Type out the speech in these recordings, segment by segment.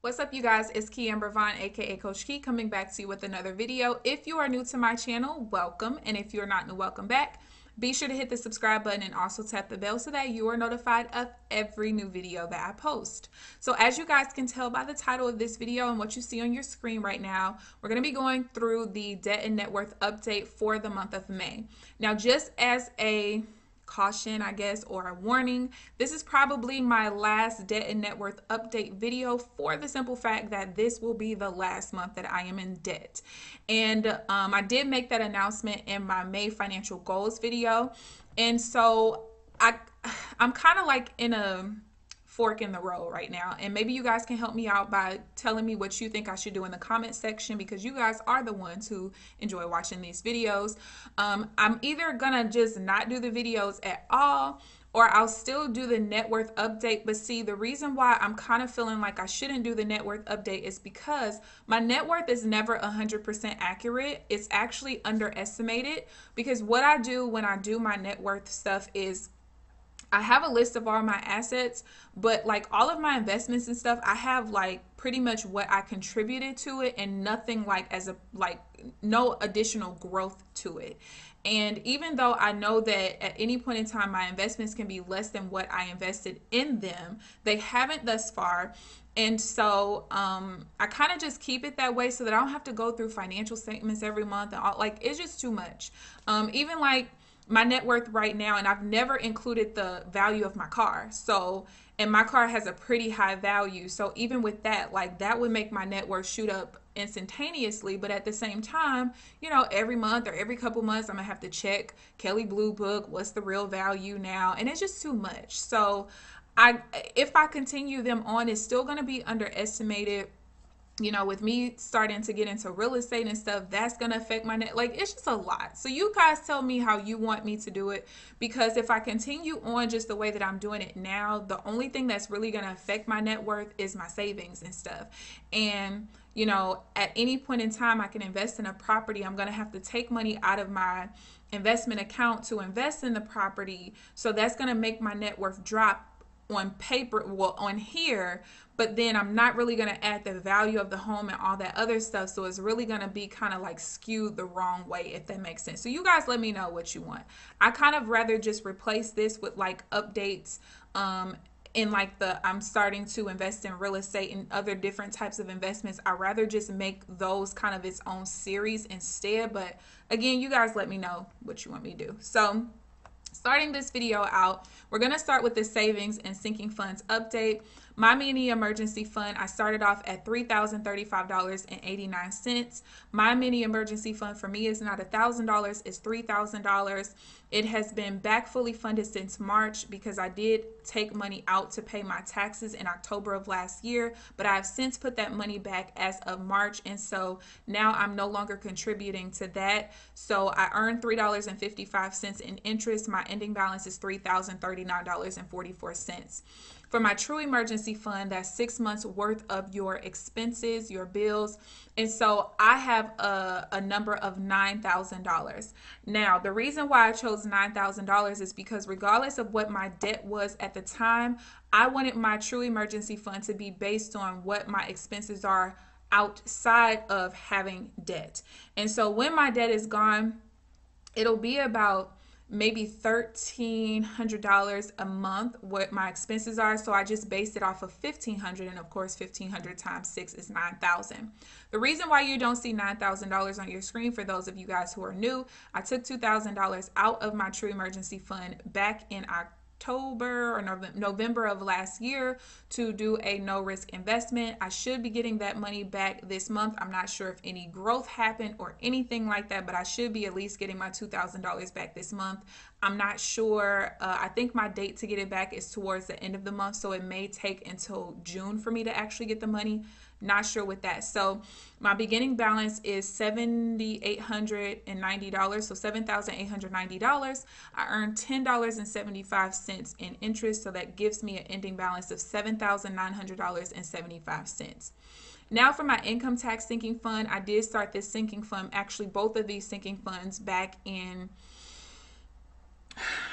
What's up, you guys? It's KeAmber Vaughn, aka CoachKe, coming back to you with another video. If you are new to my channel, welcome. And if you're not new, welcome back. Be sure to hit the subscribe button and also tap the bell so that you are notified of every new video that I post. So as you guys can tell by the title of this video and what you see on your screen right now, we're going to be going through the debt and net worth update for the month of May. Now, just as a caution, I guess, or a warning, this is probably my last debt and net worth update video for the simple fact that this will be the last month that I am in debt. And I did make that announcement in my May financial goals video. And so I'm kind of like in a fork in the road right now, and maybe you guys can help me out by telling me what you think I should do in the comment section, because you guys are the ones who enjoy watching these videos. I'm either gonna just not do the videos at all, or I'll still do the net worth update. But see, the reason why I'm kind of feeling like I shouldn't do the net worth update is because my net worth is never 100% accurate. It's actually underestimated, because what I do when I do my net worth stuff is I have a list of all my assets, but like all of my investments and stuff, I have like pretty much what I contributed to it and nothing like no additional growth to it. And even though I know that at any point in time my investments can be less than what I invested in them, they haven't thus far. And so I kind of just keep it that way so that I don't have to go through financial statements every month and all. Like, it's just too much. Even like my net worth right now, and I've never included the value of my car. So, and my car has a pretty high value. So even with that, like, that would make my net worth shoot up instantaneously. But at the same time, you know, every month or every couple months, I'm gonna have to check Kelley Blue Book, what's the real value now? And it's just too much. So if I continue them on, it's still gonna be underestimated. You know, with me starting to get into real estate and stuff, that's going to affect my net. Like, it's just a lot. So you guys tell me how you want me to do it, because if I continue on just the way that I'm doing it now, the only thing that's really going to affect my net worth is my savings and stuff. And, you know, at any point in time I can invest in a property, I'm going to have to take money out of my investment account to invest in the property. So that's going to make my net worth drop on paper, well, on here, but then I'm not really going to add the value of the home and all that other stuff. So it's really going to be kind of like skewed the wrong way, if that makes sense. So you guys let me know what you want. I kind of rather just replace this with like updates in like I'm starting to invest in real estate and other different types of investments. I rather just make those kind of its own series instead. But again, you guys let me know what you want me to do. So starting this video out, we're going to start with the savings and sinking funds update. My mini emergency fund, I started off at $3,035.89. My mini emergency fund for me is not $1,000, it's $3,000. It has been back fully funded since March, because I did take money out to pay my taxes in October of last year, but I have since put that money back as of March, and so now I'm no longer contributing to that. So I earned $3.55 in interest. My ending balance is $3,039.44. For my true emergency fund, that's 6 months worth of your expenses, your bills. And so I have a number of $9,000. Now, the reason why I chose $9,000 is because regardless of what my debt was at the time, I wanted my true emergency fund to be based on what my expenses are outside of having debt. And so when my debt is gone, it'll be about maybe $1,300 a month what my expenses are. So I just based it off of $1,500, and of course 1,500 times 6 is $9,000. The reason why you don't see $9,000 on your screen, for those of you guys who are new, I took $2,000 out of my true emergency fund back in October or November of last year to do a no risk investment. I should be getting that money back this month. I'm not sure if any growth happened or anything like that, but I should be at least getting my $2,000 back this month. I'm not sure. I think my date to get it back is towards the end of the month, so it may take until June for me to actually get the money. Not sure with that. So my beginning balance is $7,890, so $7,890. I earned $10.75 in interest, so that gives me an ending balance of $7,900.75. Now for my income tax sinking fund, I did start this sinking fund, actually both of these sinking funds, back in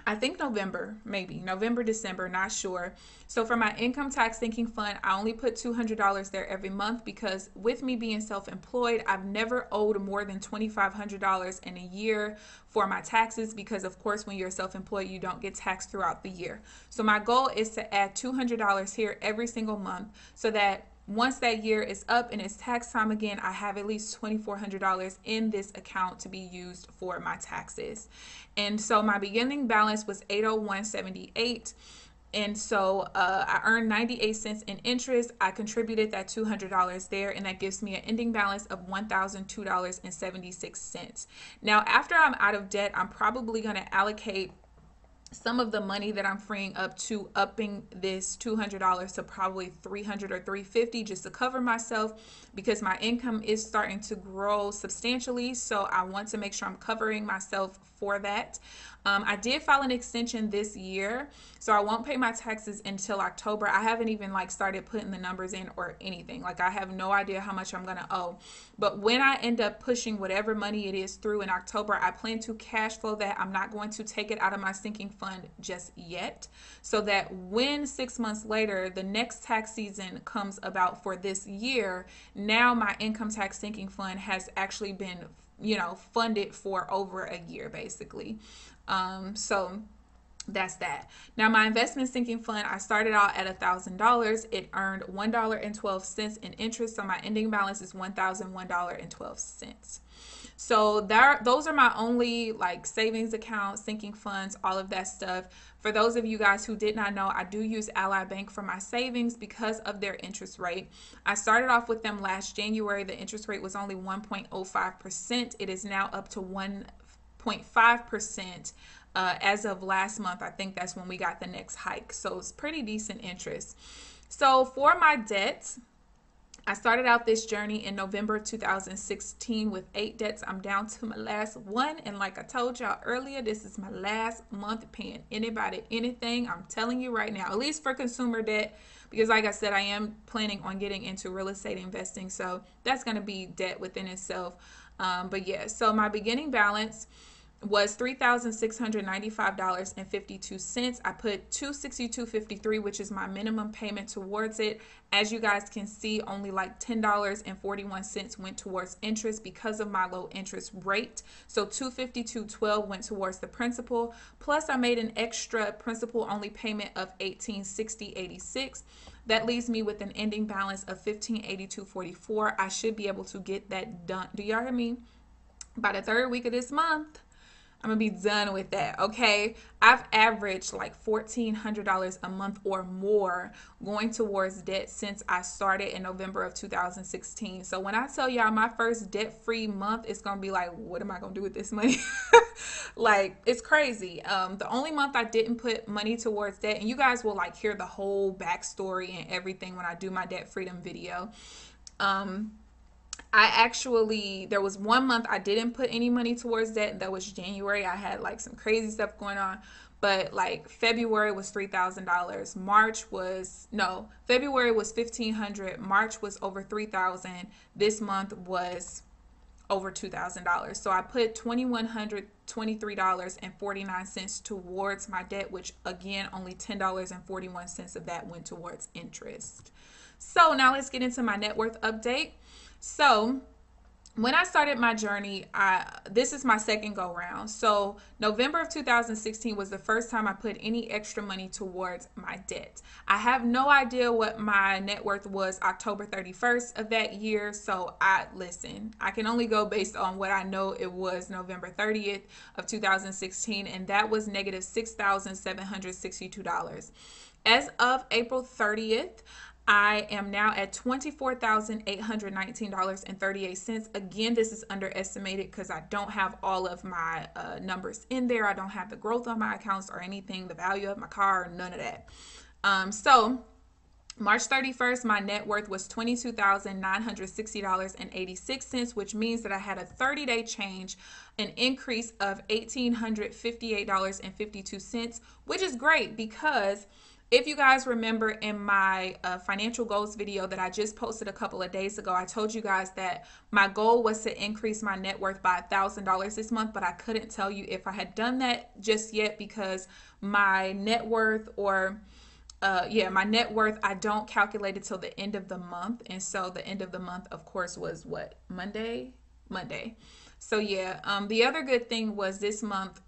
I think November, maybe November, December, not sure. So for my income tax thinking fund, I only put $200 there every month because with me being self-employed, I've never owed more than $2,500 in a year for my taxes because of course when you're self-employed, you don't get taxed throughout the year. So my goal is to add $200 here every single month so that once that year is up and it's tax time again, I have at least $2,400 in this account to be used for my taxes. And so my beginning balance was $801.78. And so I earned 98 cents in interest. I contributed that $200 there, and that gives me an ending balance of $1,002.76. Now, after I'm out of debt, I'm probably going to allocate some of the money that I'm freeing up to upping this $200 to probably $300 or $350 just to cover myself because my income is starting to grow substantially. So I want to make sure I'm covering myself for that. I did file an extension this year, so I won't pay my taxes until October. I haven't even started putting the numbers in or anything. I have no idea how much I'm going to owe. But when I end up pushing whatever money it is through in October, I plan to cash flow that. I'm not going to take it out of my sinking fund just yet, so that when 6 months later, the next tax season comes about for this year, now my income tax sinking fund has actually been funded for over a year basically. So that's that. Now my investment sinking fund, I started out at $1,000. It earned $1.12 in interest. So my ending balance is $1,001.12. So those are my only savings accounts, sinking funds, all of that stuff. For those of you guys who did not know, I do use Ally Bank for my savings because of their interest rate. I started off with them last January. The interest rate was only 1.05%. It is now up to 1.5%. As of last month. I think that's when we got the next hike. So it's pretty decent interest. So for my debts, I started out this journey in November of 2016 with 8 debts. I'm down to my last one. And like I told y'all earlier, this is my last month paying anybody anything. I'm telling you right now, at least for consumer debt, because like I said, I am planning on getting into real estate investing. So that's going to be debt within itself. But yeah, so my beginning balance was $3,695.52. I put $262.53, which is my minimum payment, towards it. As you guys can see, only $10.41 went towards interest because of my low interest rate. So $252.12 went towards the principal. Plus, I made an extra principal only payment of $1860.86. That leaves me with an ending balance of $1582.44. I should be able to get that done. Do y'all hear me? By the third week of this month, I'm going to be done with that, okay? I've averaged $1,400 a month or more going towards debt since I started in November of 2016. So when I tell y'all my first debt-free month, it's going to be what am I going to do with this money? It's crazy. The only month I didn't put money towards debt, and you guys will hear the whole backstory and everything when I do my debt freedom video. There was one month I didn't put any money towards that, and that was January. I had some crazy stuff going on, but February was $3,000. February was $1,500. March was over $3,000. This month was over $2,000. So I put $2,123.49 towards my debt, which again, only $10.41 of that went towards interest. So now let's get into my net worth update. So when I started my journey, this is my second go round. So November of 2016 was the first time I put any extra money towards my debt. I have no idea what my net worth was October 31st of that year. So I can only go based on what I know it was November 30th of 2016, and that was negative $6,762. As of April 30th, I am now at $24,819.38. Again, this is underestimated because I don't have all of my numbers in there. I don't have the growth on my accounts or anything, the value of my car, none of that. So March 31st, my net worth was $22,960.86, which means that I had a 30-day change, an increase of $1,858.52, which is great because If you guys remember in my financial goals video that I just posted a couple of days ago, I told you guys that my goal was to increase my net worth by $1,000 this month, but I couldn't tell you if I had done that just yet because my net worth my net worth, I don't calculate it till the end of the month. And so the end of the month, of course, was what? Monday. So yeah, the other good thing was this month,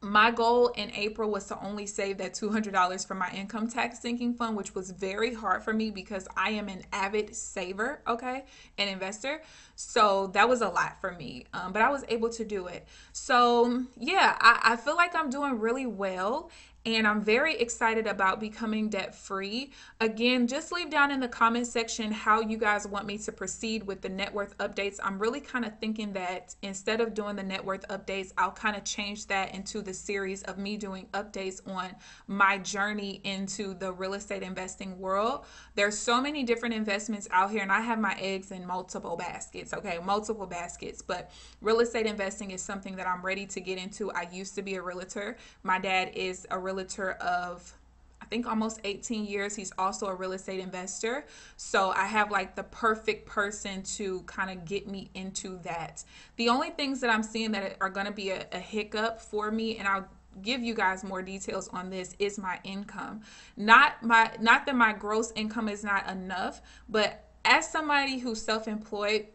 my goal in April was to only save that $200 for my income tax sinking fund, which was very hard for me because I am an avid saver, okay, an investor. So that was a lot for me, but I was able to do it. So yeah, I feel like I'm doing really well. And I'm very excited about becoming debt free. Again, just leave down in the comment section how you guys want me to proceed with the net worth updates. I'm really kind of thinking that instead of doing the net worth updates, I'll kind of change that into the series of me doing updates on my journey into the real estate investing world. There's so many different investments out here, and I have my eggs in multiple baskets, okay? Multiple baskets. But real estate investing is something that I'm ready to get into. I used to be a realtor. My dad is a realtor of I think almost 18 years. He's also a real estate investor. So I have like the perfect person to kind of get me into that. The only things that I'm seeing that are going to be a hiccup for me, and I'll give you guys more details on this, is my income. Not that my gross income is not enough, but as somebody who's self-employed,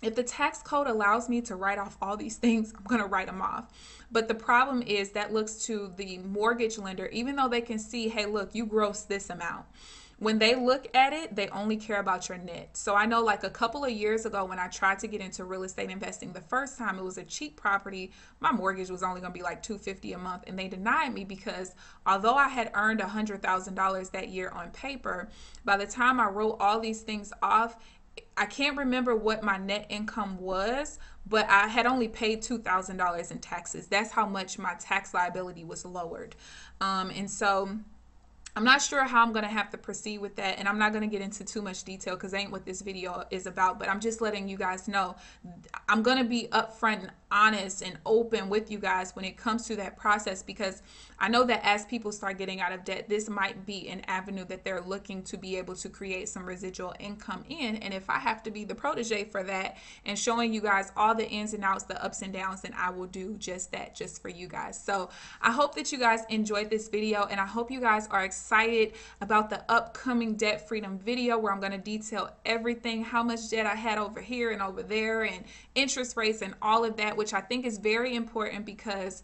if the tax code allows me to write off all these things, I'm going to write them off. But the problem is that looks to the mortgage lender, even though they can see, hey, look, you gross this amount. When they look at it, they only care about your net. So I know like a couple of years ago when I tried to get into real estate investing the first time, it was a cheap property. My mortgage was only going to be like $250 a month, and they denied me because although I had earned $100,000 that year on paper, by the time I wrote all these things off, I can't remember what my net income was, but I had only paid $2,000 in taxes. That's how much my tax liability was lowered. And so I'm not sure how I'm going to have to proceed with that, and I'm not going to get into too much detail because ain't what this video is about, but I'm just letting you guys know I'm going to be upfront and honest and open with you guys when it comes to that process, because I know that as people start getting out of debt, this might be an avenue that they're looking to be able to create some residual income in. And if I have to be the protege for that and showing you guys all the ins and outs, the ups and downs, then I will do just that, just for you guys. So I hope that you guys enjoyed this video, and I hope you guys are excited about the upcoming debt freedom video where I'm going to detail everything, how much debt I had over here and over there, and interest rates and all of that, which I think is very important because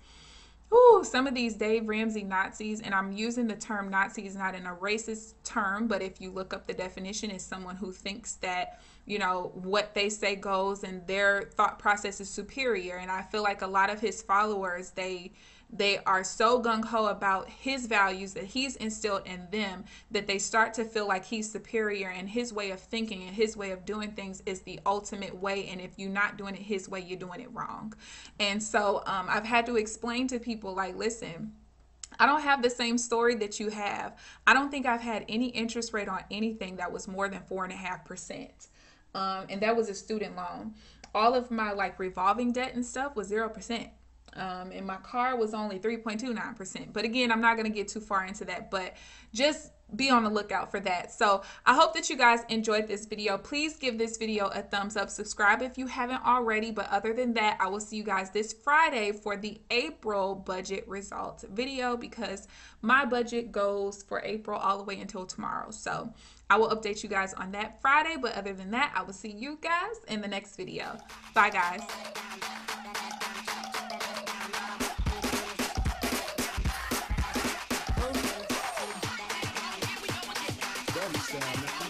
some of these Dave Ramsey Nazis, and I'm using the term Nazis not in a racist term, but if you look up the definition, is someone who thinks that, you know, what they say goes and their thought process is superior. And I feel like a lot of his followers, they are so gung-ho about his values that he's instilled in them that they start to feel like he's superior, and his way of thinking and his way of doing things is the ultimate way, and if you're not doing it his way, you're doing it wrong. And so I've had to explain to people, like, listen, I don't have the same story that you have. I don't think I've had any interest rate on anything that was more than 4.5%. And that was a student loan. All of my like revolving debt and stuff was 0%. And my car was only 3.29%. But again, I'm not going to get too far into that, but just be on the lookout for that. So I hope that you guys enjoyed this video. Please give this video a thumbs up, subscribe if you haven't already. But other than that, I will see you guys this Friday for the April budget results video, because my budget goes for April all the way until tomorrow. So I will update you guys on that Friday. But other than that, I will see you guys in the next video. Bye, guys. Sound